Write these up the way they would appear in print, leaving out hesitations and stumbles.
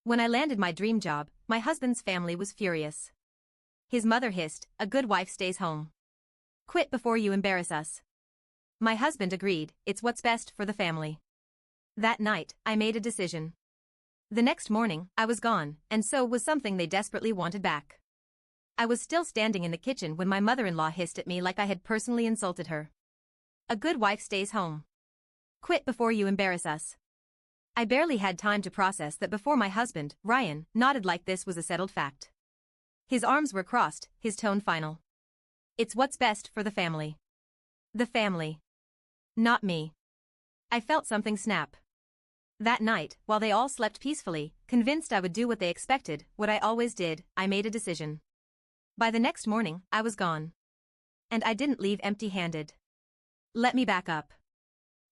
When I landed my dream job, my husband's family was furious. His mother hissed, "A good wife stays home. Quit before you embarrass us." My husband agreed, "It's what's best for the family." That night, I made a decision. The next morning, I was gone, and so was something they desperately wanted back. I was still standing in the kitchen when my mother-in-law hissed at me like I had personally insulted her. "A good wife stays home. Quit before you embarrass us." I barely had time to process that before my husband, Ryan, nodded like this was a settled fact. His arms were crossed, his tone final. "It's what's best for the family." The family. Not me. I felt something snap. That night, while they all slept peacefully, convinced I would do what they expected, what I always did, I made a decision. By the next morning, I was gone. And I didn't leave empty-handed. Let me back up.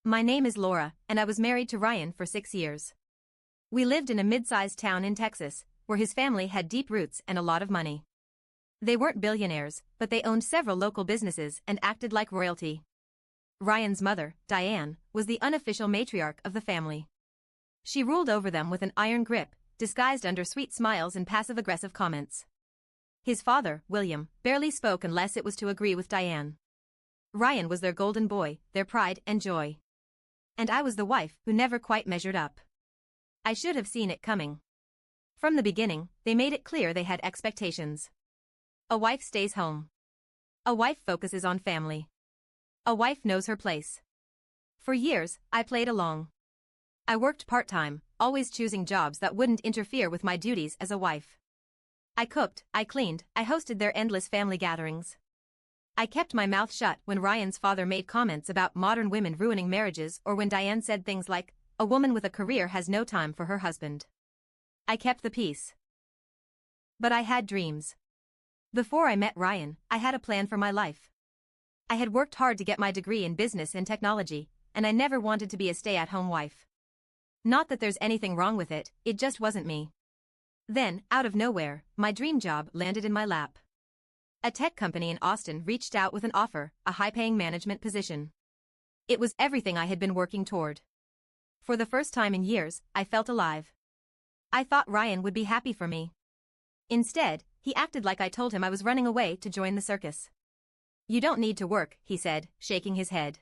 My name is Laura, and I was married to Ryan for 6 years. We lived in a mid-sized town in Texas, where his family had deep roots and a lot of money. They weren't billionaires, but they owned several local businesses and acted like royalty. Ryan's mother, Diane, was the unofficial matriarch of the family. She ruled over them with an iron grip, disguised under sweet smiles and passive-aggressive comments. His father, William, barely spoke unless it was to agree with Diane. Ryan was their golden boy, their pride and joy. And I was the wife who never quite measured up. I should have seen it coming. From the beginning, they made it clear they had expectations. A wife stays home. A wife focuses on family. A wife knows her place. For years, I played along. I worked part-time, always choosing jobs that wouldn't interfere with my duties as a wife. I cooked, I cleaned, I hosted their endless family gatherings. I kept my mouth shut when Ryan's father made comments about modern women ruining marriages or when Diane said things like, "A woman with a career has no time for her husband." I kept the peace. But I had dreams. Before I met Ryan, I had a plan for my life. I had worked hard to get my degree in business and technology, and I never wanted to be a stay-at-home wife. Not that there's anything wrong with it, it just wasn't me. Then, out of nowhere, my dream job landed in my lap. A tech company in Austin reached out with an offer, a high-paying management position. It was everything I had been working toward. For the first time in years, I felt alive. I thought Ryan would be happy for me. Instead, he acted like I told him I was running away to join the circus. "You don't need to work," he said, shaking his head.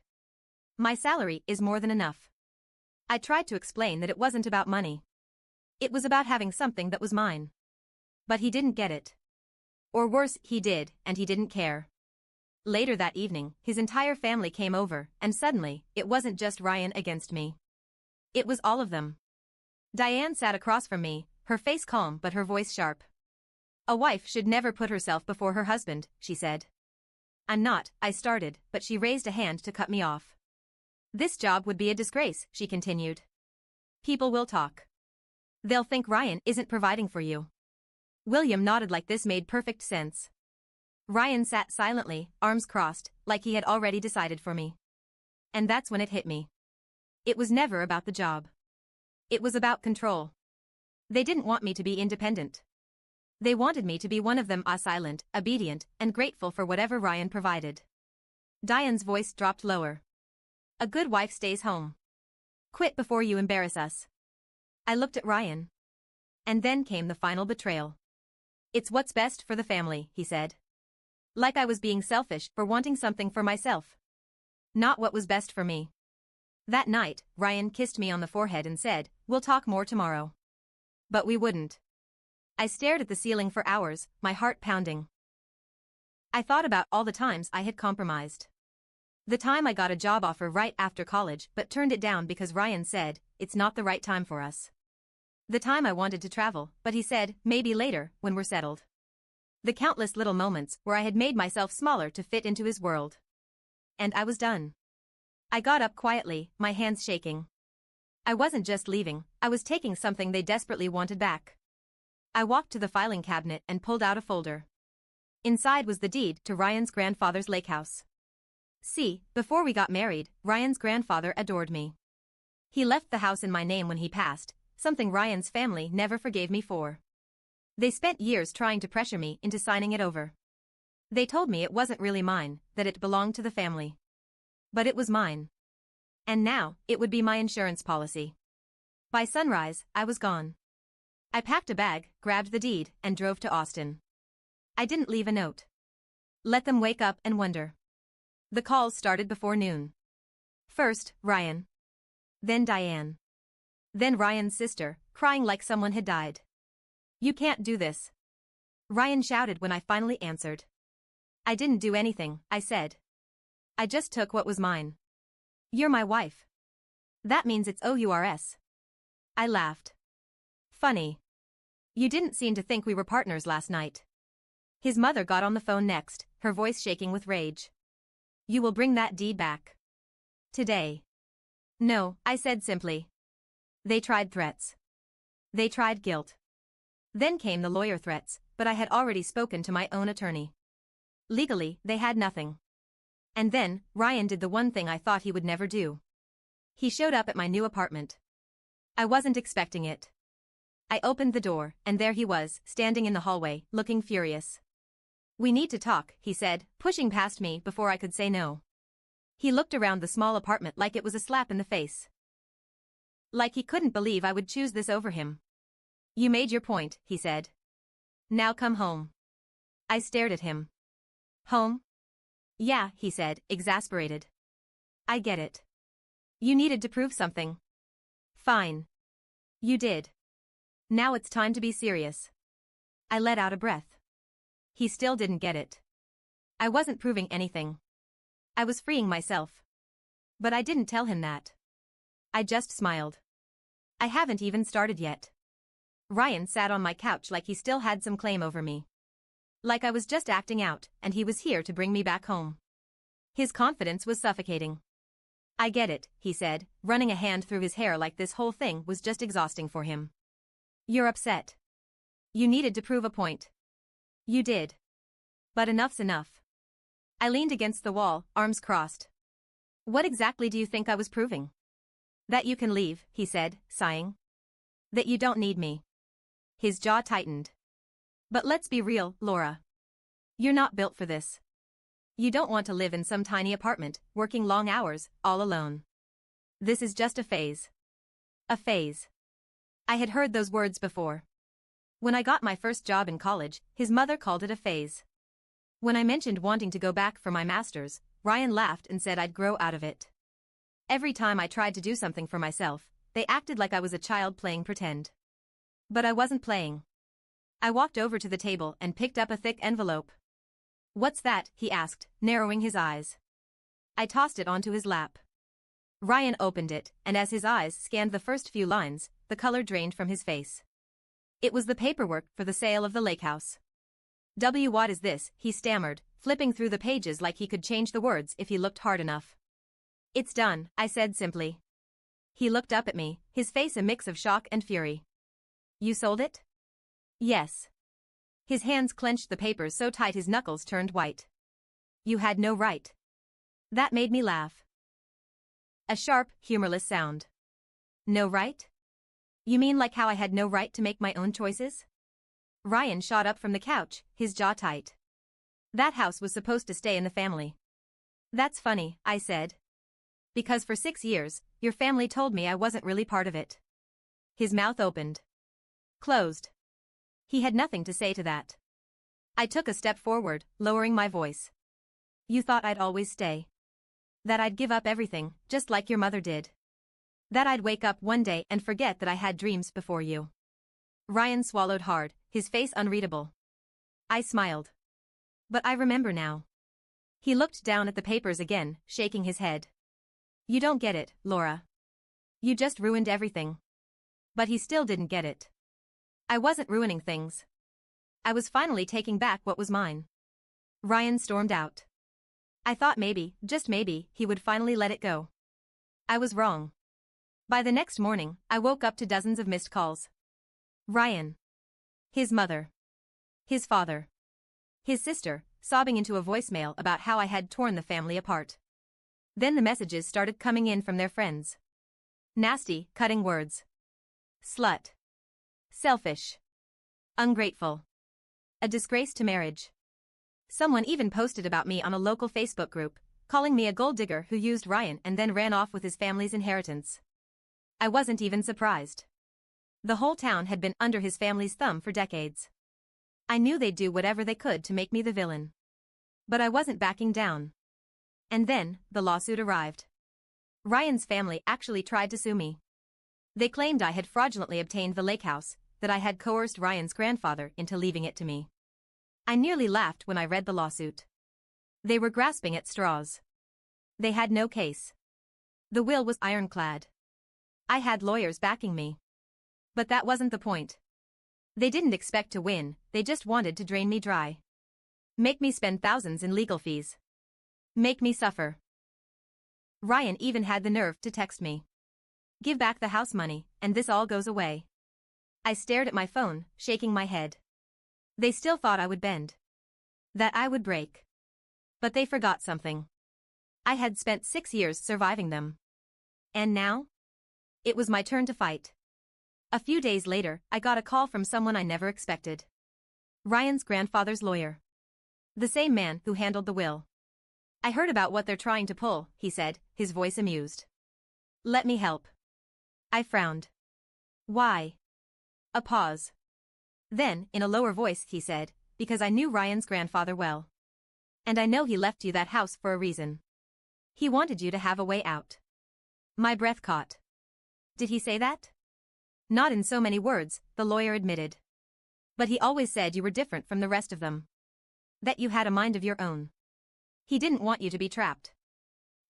"My salary is more than enough." I tried to explain that it wasn't about money. It was about having something that was mine. But he didn't get it. Or worse, he did, and he didn't care. Later that evening, his entire family came over, and suddenly, it wasn't just Ryan against me. It was all of them. Diane sat across from me, her face calm but her voice sharp. "A wife should never put herself before her husband," she said. "I'm not," I started, but she raised a hand to cut me off. "This job would be a disgrace," she continued. "People will talk. They'll think Ryan isn't providing for you." William nodded like this made perfect sense. Ryan sat silently, arms crossed, like he had already decided for me. And that's when it hit me. It was never about the job. It was about control. They didn't want me to be independent. They wanted me to be one of them, silent, obedient, and grateful for whatever Ryan provided. Diane's voice dropped lower. "A good wife stays home. Quit before you embarrass us." I looked at Ryan. And then came the final betrayal. "It's what's best for the family," he said. Like I was being selfish for wanting something for myself. Not what was best for me. That night, Ryan kissed me on the forehead and said, "We'll talk more tomorrow." But we wouldn't. I stared at the ceiling for hours, my heart pounding. I thought about all the times I had compromised. The time I got a job offer right after college but turned it down because Ryan said, "It's not the right time for us." The time I wanted to travel, but he said, "Maybe later, when we're settled." The countless little moments where I had made myself smaller to fit into his world. And I was done. I got up quietly, my hands shaking. I wasn't just leaving, I was taking something they desperately wanted back. I walked to the filing cabinet and pulled out a folder. Inside was the deed to Ryan's grandfather's lake house. See, before we got married, Ryan's grandfather adored me. He left the house in my name when he passed, something Ryan's family never forgave me for. They spent years trying to pressure me into signing it over. They told me it wasn't really mine, that it belonged to the family. But it was mine. And now, it would be my insurance policy. By sunrise, I was gone. I packed a bag, grabbed the deed, and drove to Austin. I didn't leave a note. Let them wake up and wonder. The calls started before noon. First, Ryan. Then Diane. Then Ryan's sister, crying like someone had died. You can't do this. Ryan shouted when I finally answered. I didn't do anything, I said. I just took what was mine. You're my wife. That means it's OURS. I laughed. Funny. You didn't seem to think we were partners last night. His mother got on the phone next, her voice shaking with rage. You will bring that deed back. Today. No, I said simply. They tried threats. They tried guilt. Then came the lawyer threats, but I had already spoken to my own attorney. Legally, they had nothing. And then, Ryan did the one thing I thought he would never do. He showed up at my new apartment. I wasn't expecting it. I opened the door, and there he was, standing in the hallway, looking furious. We need to talk, he said, pushing past me before I could say no. He looked around the small apartment like it was a slap in the face. Like he couldn't believe I would choose this over him. You made your point, he said. Now come home. I stared at him. Home? Yeah, he said, exasperated. I get it. You needed to prove something. Fine. You did. Now it's time to be serious. I let out a breath. He still didn't get it. I wasn't proving anything. I was freeing myself. But I didn't tell him that. I just smiled. I haven't even started yet. Ryan sat on my couch like he still had some claim over me. Like I was just acting out, and he was here to bring me back home. His confidence was suffocating. I get it, he said, running a hand through his hair like this whole thing was just exhausting for him. You're upset. You needed to prove a point. You did. But enough's enough. I leaned against the wall, arms crossed. What exactly do you think I was proving? That you can leave, he said, sighing. That you don't need me. His jaw tightened. But let's be real, Laura. You're not built for this. You don't want to live in some tiny apartment, working long hours, all alone. This is just a phase. A phase. I had heard those words before. When I got my first job in college, his mother called it a phase. When I mentioned wanting to go back for my master's, Ryan laughed and said I'd grow out of it. Every time I tried to do something for myself, they acted like I was a child playing pretend. But I wasn't playing. I walked over to the table and picked up a thick envelope. What's that? He asked, narrowing his eyes. I tossed it onto his lap. Ryan opened it, and as his eyes scanned the first few lines, the color drained from his face. It was the paperwork for the sale of the lake house. What is this? He stammered, flipping through the pages like he could change the words if he looked hard enough. It's done, I said simply. He looked up at me, his face a mix of shock and fury. You sold it? Yes. His hands clenched the papers so tight his knuckles turned white. You had no right. That made me laugh. A sharp, humorless sound. No right? You mean like how I had no right to make my own choices? Ryan shot up from the couch, his jaw tight. That house was supposed to stay in the family. That's funny, I said. Because for 6 years, your family told me I wasn't really part of it. His mouth opened. Closed. He had nothing to say to that. I took a step forward, lowering my voice. You thought I'd always stay. That I'd give up everything, just like your mother did. That I'd wake up one day and forget that I had dreams before you. Ryan swallowed hard, his face unreadable. I smiled. But I remember now. He looked down at the papers again, shaking his head. You don't get it, Laura. You just ruined everything. But he still didn't get it. I wasn't ruining things. I was finally taking back what was mine. Ryan stormed out. I thought maybe, just maybe, he would finally let it go. I was wrong. By the next morning, I woke up to dozens of missed calls. Ryan. His mother. His father. His sister, sobbing into a voicemail about how I had torn the family apart. Then the messages started coming in from their friends. Nasty, cutting words. Slut. Selfish. Ungrateful. A disgrace to marriage. Someone even posted about me on a local Facebook group, calling me a gold digger who used Ryan and then ran off with his family's inheritance. I wasn't even surprised. The whole town had been under his family's thumb for decades. I knew they'd do whatever they could to make me the villain. But I wasn't backing down. And then, the lawsuit arrived. Ryan's family actually tried to sue me. They claimed I had fraudulently obtained the lake house, that I had coerced Ryan's grandfather into leaving it to me. I nearly laughed when I read the lawsuit. They were grasping at straws. They had no case. The will was ironclad. I had lawyers backing me. But that wasn't the point. They didn't expect to win, they just wanted to drain me dry. Make me spend thousands in legal fees. Make me suffer. Ryan even had the nerve to text me. Give back the house money, and this all goes away. I stared at my phone, shaking my head. They still thought I would bend. That I would break. But they forgot something. I had spent 6 years surviving them. And now? It was my turn to fight. A few days later, I got a call from someone I never expected. Ryan's grandfather's lawyer. The same man who handled the will. I heard about what they're trying to pull, he said, his voice amused. Let me help. I frowned. Why? A pause. Then, in a lower voice, he said, because I knew Ryan's grandfather well. And I know he left you that house for a reason. He wanted you to have a way out. My breath caught. Did he say that? Not in so many words, the lawyer admitted. But he always said you were different from the rest of them. That you had a mind of your own. He didn't want you to be trapped.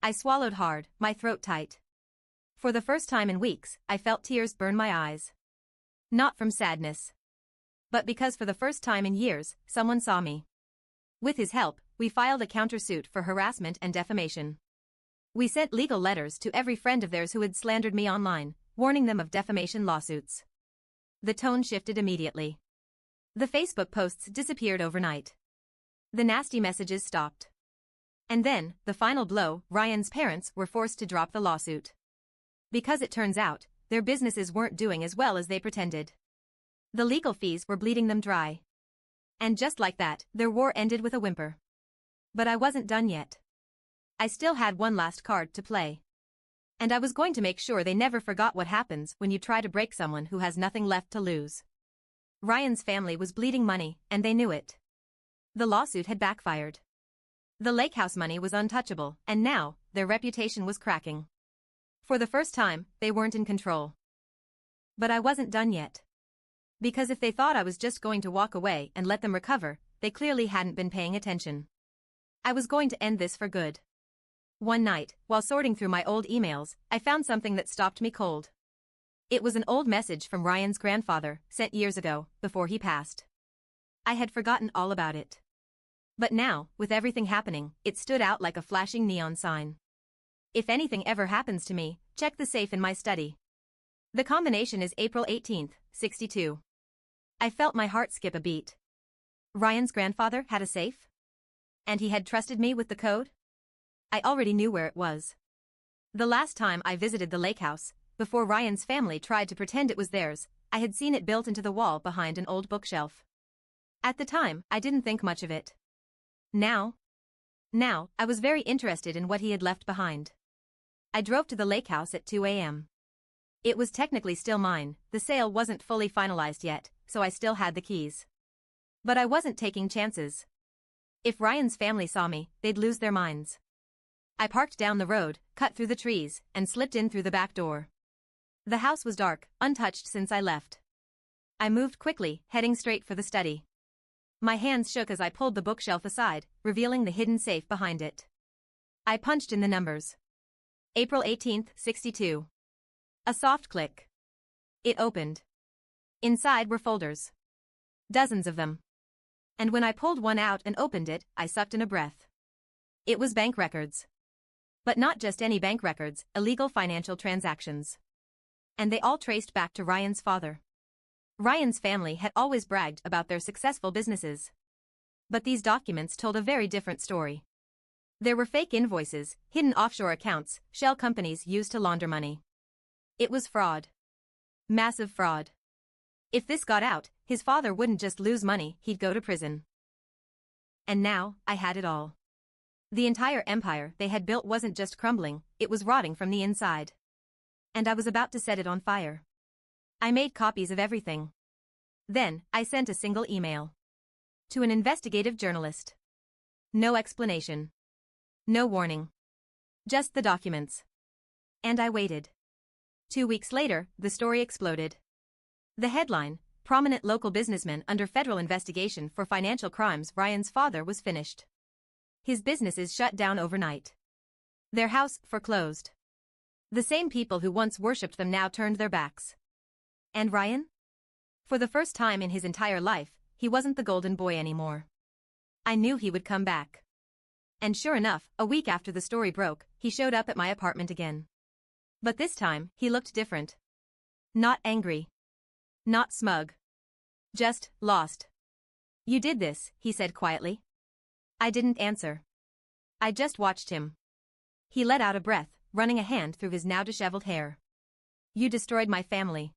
I swallowed hard, my throat tight. For the first time in weeks, I felt tears burn my eyes. Not from sadness. But because for the first time in years, someone saw me. With his help, we filed a countersuit for harassment and defamation. We sent legal letters to every friend of theirs who had slandered me online, warning them of defamation lawsuits. The tone shifted immediately. The Facebook posts disappeared overnight. The nasty messages stopped. And then, the final blow, Ryan's parents were forced to drop the lawsuit. Because it turns out, their businesses weren't doing as well as they pretended. The legal fees were bleeding them dry. And just like that, their war ended with a whimper. But I wasn't done yet. I still had one last card to play. And I was going to make sure they never forgot what happens when you try to break someone who has nothing left to lose. Ryan's family was bleeding money, and they knew it. The lawsuit had backfired. The lake house money was untouchable, and now, their reputation was cracking. For the first time, they weren't in control. But I wasn't done yet. Because if they thought I was just going to walk away and let them recover, they clearly hadn't been paying attention. I was going to end this for good. One night, while sorting through my old emails, I found something that stopped me cold. It was an old message from Ryan's grandfather, sent years ago, before he passed. I had forgotten all about it. But now, with everything happening, it stood out like a flashing neon sign. If anything ever happens to me, check the safe in my study. The combination is April 18th, 62. I felt my heart skip a beat. Ryan's grandfather had a safe? And he had trusted me with the code? I already knew where it was. The last time I visited the lake house, before Ryan's family tried to pretend it was theirs, I had seen it built into the wall behind an old bookshelf. At the time, I didn't think much of it. Now, I was very interested in what he had left behind. I drove to the lake house at 2 a.m. It was technically still mine, the sale wasn't fully finalized yet, so I still had the keys. But I wasn't taking chances. If Ryan's family saw me, they'd lose their minds. I parked down the road, cut through the trees, and slipped in through the back door. The house was dark, untouched since I left. I moved quickly, heading straight for the study. My hands shook as I pulled the bookshelf aside, revealing the hidden safe behind it. I punched in the numbers. April 18th, 62. A soft click. It opened. Inside were folders. Dozens of them. And when I pulled one out and opened it, I sucked in a breath. It was bank records. But not just any bank records, illegal financial transactions. And they all traced back to Ryan's father. Ryan's family had always bragged about their successful businesses. But these documents told a very different story. There were fake invoices, hidden offshore accounts, shell companies used to launder money. It was fraud. Massive fraud. If this got out, his father wouldn't just lose money, he'd go to prison. And now, I had it all. The entire empire they had built wasn't just crumbling, it was rotting from the inside. And I was about to set it on fire. I made copies of everything. Then, I sent a single email. To an investigative journalist. No explanation. No warning. Just the documents. And I waited. 2 weeks later, the story exploded. The headline, prominent local businessman under federal investigation for financial crimes. Ryan's father was finished. His businesses shut down overnight. Their house foreclosed. The same people who once worshipped them now turned their backs. And Ryan? For the first time in his entire life, he wasn't the golden boy anymore. I knew he would come back. And sure enough, a week after the story broke, he showed up at my apartment again. But this time, he looked different. Not angry. Not smug. Just lost. You did this, he said quietly. I didn't answer. I just watched him. He let out a breath, running a hand through his now disheveled hair. You destroyed my family.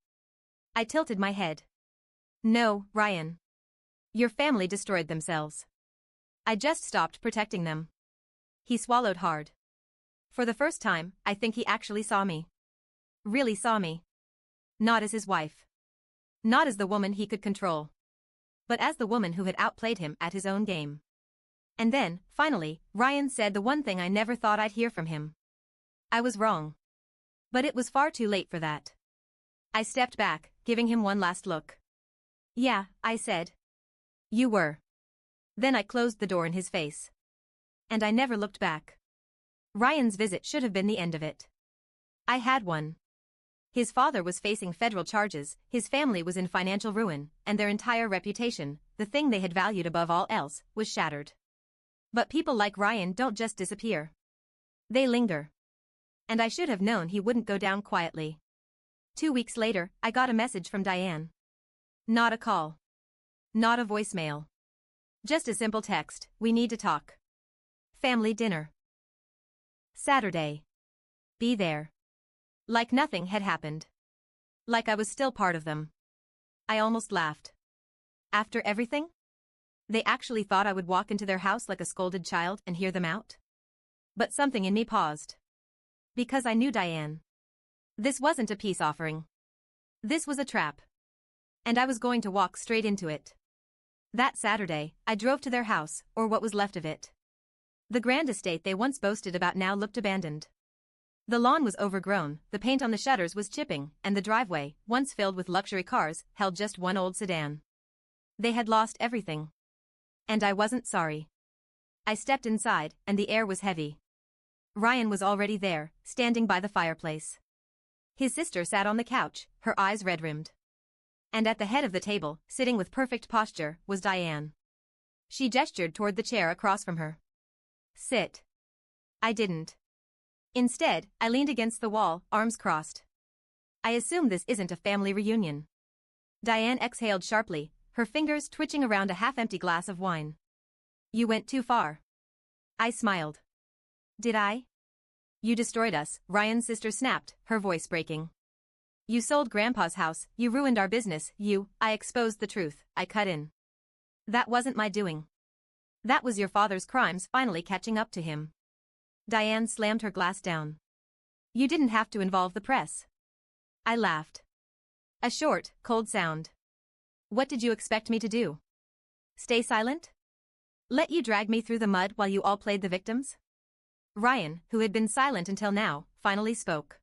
I tilted my head. No, Ryan. Your family destroyed themselves. I just stopped protecting them. He swallowed hard. For the first time, I think he actually saw me. Really saw me. Not as his wife. Not as the woman he could control. But as the woman who had outplayed him at his own game. And then, finally, Ryan said the one thing I never thought I'd hear from him. I was wrong. But it was far too late for that. I stepped back, giving him one last look. Yeah, I said. You were. Then I closed the door in his face. And I never looked back. Ryan's visit should have been the end of it. I had one. His father was facing federal charges, his family was in financial ruin, and their entire reputation, the thing they had valued above all else, was shattered. But people like Ryan don't just disappear. They linger. And I should have known he wouldn't go down quietly. 2 weeks later, I got a message from Diane. Not a call. Not a voicemail. Just a simple text, we need to talk. Family dinner. Saturday. Be there. Like nothing had happened. Like I was still part of them. I almost laughed. After everything? They actually thought I would walk into their house like a scolded child and hear them out? But something in me paused. Because I knew Diane. This wasn't a peace offering. This was a trap. And I was going to walk straight into it. That Saturday, I drove to their house, or what was left of it. The grand estate they once boasted about now looked abandoned. The lawn was overgrown, the paint on the shutters was chipping, and the driveway, once filled with luxury cars, held just one old sedan. They had lost everything. And I wasn't sorry. I stepped inside, and the air was heavy. Ryan was already there, standing by the fireplace. His sister sat on the couch, her eyes red-rimmed. And at the head of the table, sitting with perfect posture, was Diane. She gestured toward the chair across from her. Sit. I didn't. Instead, I leaned against the wall, arms crossed. I assume this isn't a family reunion. Diane exhaled sharply, her fingers twitching around a half-empty glass of wine. You went too far. I smiled. Did I? You destroyed us, Ryan's sister snapped, her voice breaking. You sold Grandpa's house, you ruined our business, I exposed the truth, I cut in. That wasn't my doing. That was your father's crimes finally catching up to him. Diane slammed her glass down. You didn't have to involve the press. I laughed. A short, cold sound. What did you expect me to do? Stay silent? Let you drag me through the mud while you all played the victims? Ryan, who had been silent until now, finally spoke.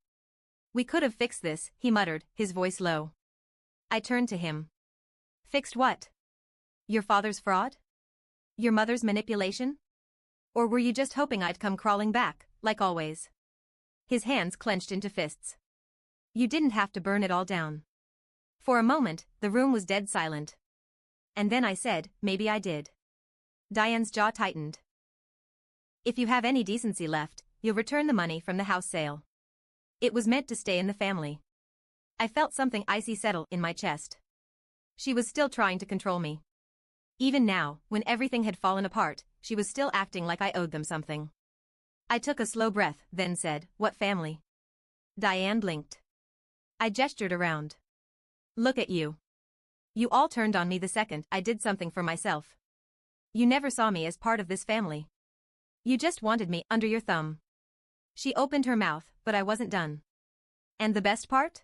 We could have fixed this, he muttered, his voice low. I turned to him. Fixed what? Your father's fraud? Your mother's manipulation? Or were you just hoping I'd come crawling back, like always? His hands clenched into fists. You didn't have to burn it all down. For a moment, the room was dead silent. And then I said, maybe I did. Diane's jaw tightened. If you have any decency left, you'll return the money from the house sale. It was meant to stay in the family. I felt something icy settle in my chest. She was still trying to control me. Even now, when everything had fallen apart, she was still acting like I owed them something. I took a slow breath, then said, what family? Diane blinked. I gestured around. Look at you. You all turned on me the second I did something for myself. You never saw me as part of this family. You just wanted me under your thumb. She opened her mouth, but I wasn't done. And the best part?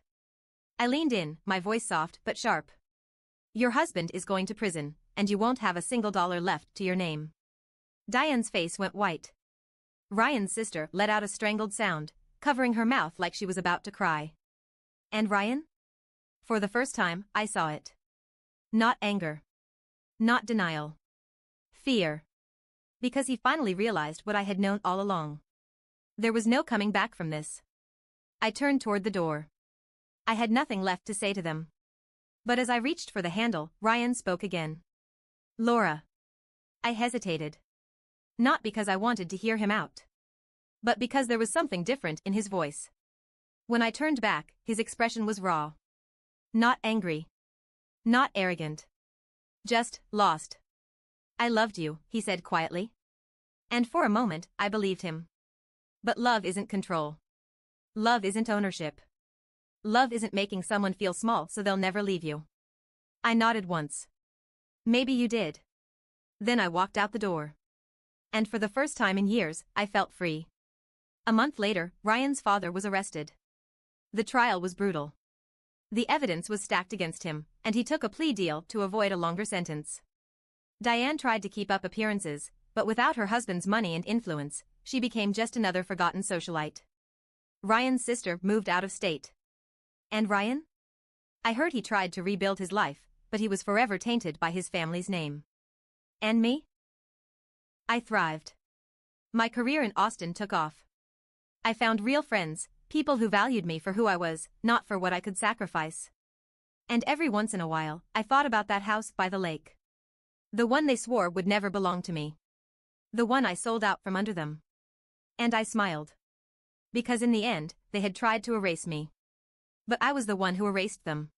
I leaned in, my voice soft but sharp. Your husband is going to prison, and you won't have a single dollar left to your name. Diane's face went white. Ryan's sister let out a strangled sound, covering her mouth like she was about to cry. And Ryan? For the first time, I saw it. Not anger. Not denial. Fear. Because he finally realized what I had known all along. There was no coming back from this. I turned toward the door. I had nothing left to say to them. But as I reached for the handle, Ryan spoke again. Laura. I hesitated. Not because I wanted to hear him out. But because there was something different in his voice. When I turned back, his expression was raw. Not angry. Not arrogant. Just lost. I loved you, he said quietly. And for a moment, I believed him. But love isn't control. Love isn't ownership. Love isn't making someone feel small so they'll never leave you. I nodded once. Maybe you did. Then I walked out the door. And for the first time in years, I felt free. A month later, Ryan's father was arrested. The trial was brutal. The evidence was stacked against him, and he took a plea deal to avoid a longer sentence. Diane tried to keep up appearances, but without her husband's money and influence, she became just another forgotten socialite. Ryan's sister moved out of state. And Ryan? I heard he tried to rebuild his life, but he was forever tainted by his family's name. And me? I thrived. My career in Austin took off. I found real friends, people who valued me for who I was, not for what I could sacrifice. And every once in a while, I thought about that house by the lake. The one they swore would never belong to me. The one I sold out from under them. And I smiled. Because in the end, they had tried to erase me. But I was the one who erased them.